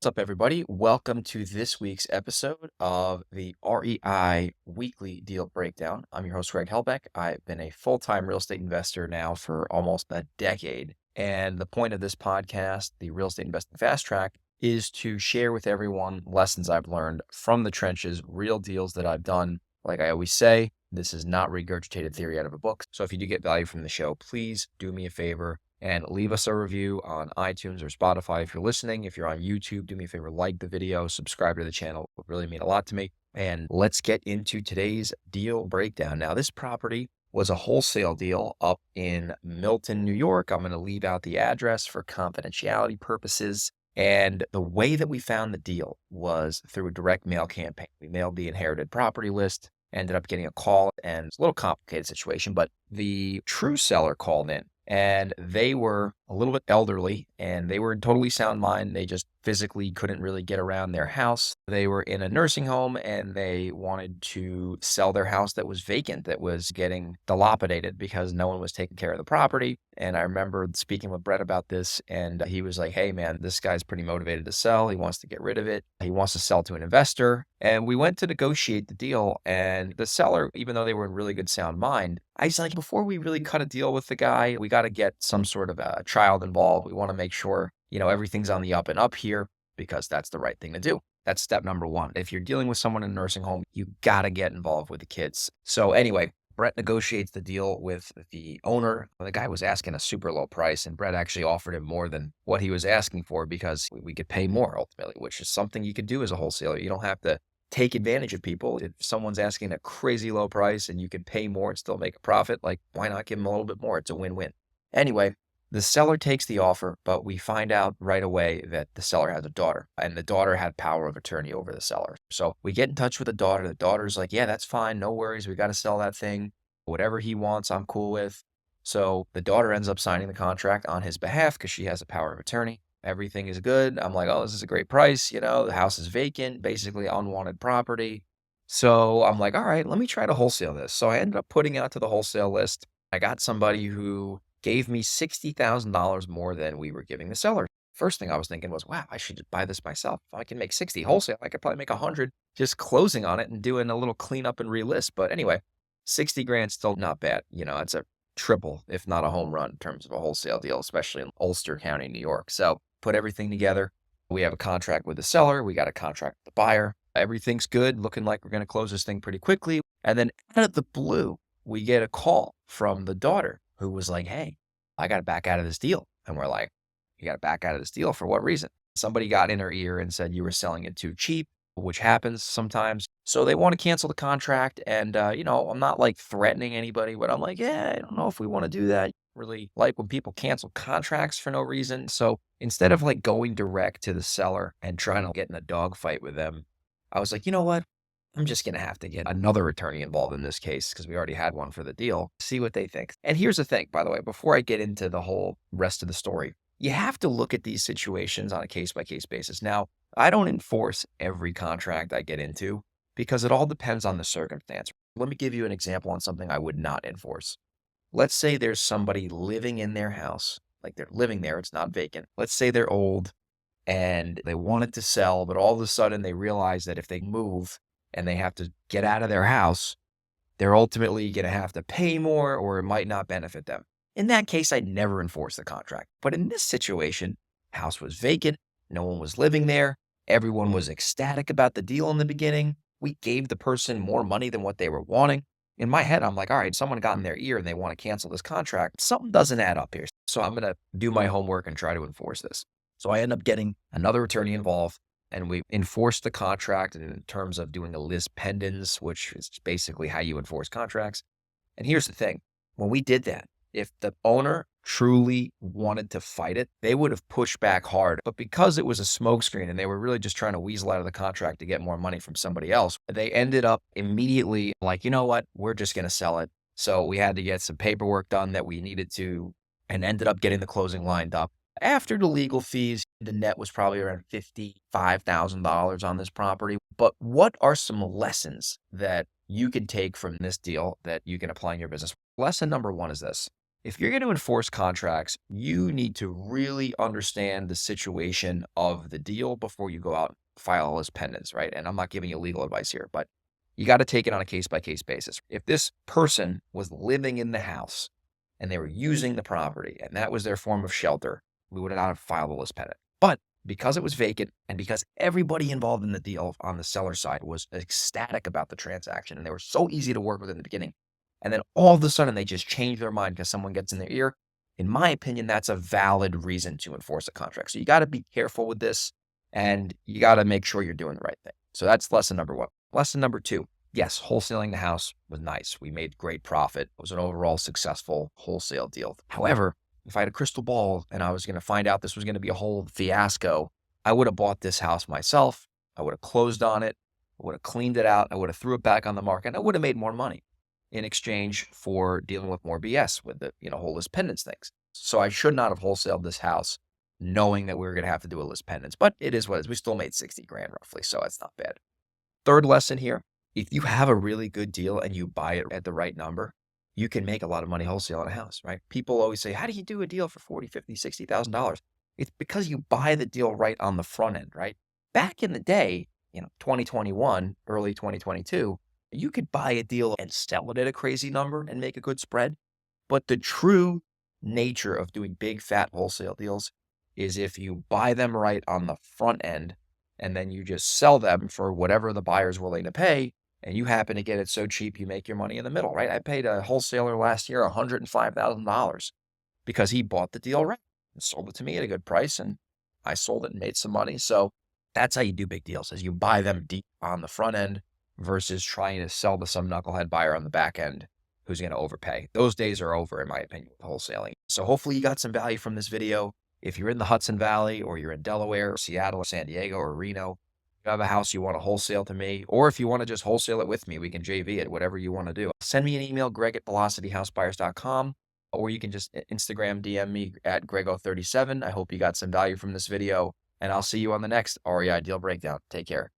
What's up, everybody? Welcome to this week's episode of the REI Weekly Deal Breakdown. I'm your host, Greg Helbeck. I've been a full-time real estate investor now for almost a decade. And the point of this podcast, the Real Estate Investing Fast Track, is to share with everyone lessons I've learned from the trenches, real deals that I've done. Like I always say, this is not regurgitated theory out of a book. So if you do get value from the show, please do me a favor and leave us a review on iTunes or Spotify if you're listening. If you're on YouTube, do me a favor, like the video, subscribe to the channel. It would really mean a lot to me. And let's get into today's deal breakdown. Now, this property was a wholesale deal up in Milton, New York. I'm going to leave out the address for confidentiality purposes. And the way that we found the deal was through a direct mail campaign. We mailed the inherited property list, ended up getting a call, and it's a little complicated situation, but the true seller called in. And they were a little bit elderly and they were in totally sound mind. They just physically couldn't really get around their house. They were in a nursing home and they wanted to sell their house that was vacant, that was getting dilapidated because no one was taking care of the property. And I remember speaking with Brett about this, and he was like, hey man, this guy's pretty motivated to sell. He wants to get rid of it. He wants to sell to an investor. And we went to negotiate the deal, and the seller, even though they were in really good sound mind, I was like, before we really cut a deal with the guy, we got to get some sort of a child involved. We want to make sure, everything's on the up and up here because that's the right thing to do. That's step number one. If you're dealing with someone in a nursing home, you got to get involved with the kids. So anyway, Brett negotiates the deal with the owner. The guy was asking a super low price, and Brett actually offered him more than what he was asking for because we could pay more ultimately, which is something you could do as a wholesaler. You don't have to take advantage of people. If someone's asking a crazy low price and you can pay more and still make a profit, like why not give them a little bit more? It's a win-win. Anyway, the seller takes the offer, but we find out right away that the seller has a daughter, and the daughter had power of attorney over the seller. So we get in touch with the daughter. The daughter's like, yeah, that's fine. No worries. We got to sell that thing. Whatever he wants, I'm cool with. So the daughter ends up signing the contract on his behalf because she has a power of attorney. Everything is good. I'm like, oh, this is a great price. The house is vacant, basically unwanted property. So I'm like, all right, let me try to wholesale this. So I ended up putting out to the wholesale list. I got somebody who gave me $60,000 more than we were giving the seller. First thing I was thinking was, wow, I should just buy this myself. If I can make 60 wholesale, I could probably make 100 just closing on it and doing a little cleanup and relist. But anyway, 60 grand still not bad. It's a triple, if not a home run in terms of a wholesale deal, especially in Ulster County, New York. So put everything together. We have a contract with the seller. We got a contract with the buyer. Everything's good, looking like we're going to close this thing pretty quickly. And then out of the blue, we get a call from the daughter who was like, hey, I got to back out of this deal. And we're like, you got to back out of this deal for what reason? Somebody got in her ear and said you were selling it too cheap, which happens sometimes. So they want to cancel the contract. And, I'm not like threatening anybody, but I'm like, yeah, I don't know if we want to do that. Really like when people cancel contracts for no reason. So instead of like going direct to the seller and trying to get in a dogfight with them, I was like, you know what? I'm just going to have to get another attorney involved in this case because we already had one for the deal, see what they think. And here's the thing, by the way, before I get into the whole rest of the story, you have to look at these situations on a case-by-case basis. Now, I don't enforce every contract I get into because it all depends on the circumstance. Let me give you an example on something I would not enforce. Let's say there's somebody living in their house, like they're living there, it's not vacant. Let's say they're old and they want it to sell, but all of a sudden they realize that if they move and they have to get out of their house, they're ultimately going to have to pay more or it might not benefit them. In that case, I'd never enforce the contract. But in this situation, house was vacant, no one was living there, everyone was ecstatic about the deal in the beginning. We gave the person more money than what they were wanting. In my head, I'm like, all right, someone got in their ear and they want to cancel this contract. Something doesn't add up here. So I'm going to do my homework and try to enforce this. So I end up getting another attorney involved. And we enforced the contract in terms of doing a lis pendens, which is basically how you enforce contracts. And here's the thing. When we did that, if the owner truly wanted to fight it, they would have pushed back hard. But because it was a smokescreen and they were really just trying to weasel out of the contract to get more money from somebody else, they ended up immediately like, you know what, we're just going to sell it. So we had to get some paperwork done that we needed to and ended up getting the closing lined up. After the legal fees, the net was probably around $55,000 on this property. But what are some lessons that you can take from this deal that you can apply in your business? Lesson number one is this. If you're going to enforce contracts, you need to really understand the situation of the deal before you go out and file all his pendants, right? And I'm not giving you legal advice here, but you got to take it on a case by case basis. If this person was living in the house and they were using the property and that was their form of shelter, we would not have filed a list pendant. But because it was vacant and because everybody involved in the deal on the seller side was ecstatic about the transaction and they were so easy to work with in the beginning, and then all of a sudden they just change their mind because someone gets in their ear, in my opinion, that's a valid reason to enforce a contract. So you got to be careful with this and you got to make sure you're doing the right thing. So that's lesson number one. Lesson number two, yes, wholesaling the house was nice. We made great profit. It was an overall successful wholesale deal. However, if I had a crystal ball and I was going to find out this was going to be a whole fiasco, I would have bought this house myself. I would have closed on it. I would have cleaned it out. I would have threw it back on the market and I would have made more money in exchange for dealing with more BS with the, whole list pendants things. So I should not have wholesaled this house knowing that we were going to have to do a list pendants, but it is what it is. We still made 60 grand roughly, so it's not bad. Third lesson here, if you have a really good deal and you buy it at the right number, you can make a lot of money wholesaling a house, right? People always say, how do you do a deal for $40, $50, $60,000? It's because you buy the deal right on the front end, right? Back in the day, 2021, early 2022, you could buy a deal and sell it at a crazy number and make a good spread. But the true nature of doing big fat wholesale deals is if you buy them right on the front end and then you just sell them for whatever the buyer's willing to pay, and you happen to get it so cheap you make your money in the middle, right? I paid a wholesaler last year $105,000 because he bought the deal right and sold it to me at a good price, and I sold it and made some money. So that's how you do big deals, is you buy them deep on the front end versus trying to sell to some knucklehead buyer on the back end who's going to overpay. Those days are over, in my opinion, with wholesaling. So hopefully you got some value from this video. If you're in the Hudson Valley or you're in Delaware, or Seattle, or San Diego, or Reno, you have a house you want to wholesale to me, or if you want to just wholesale it with me, we can JV it, whatever you want to do. Send me an email, greg@velocityhousebuyers.com, or you can just Instagram DM me at grego37. I hope you got some value from this video, and I'll see you on the next REI Deal Breakdown. Take care.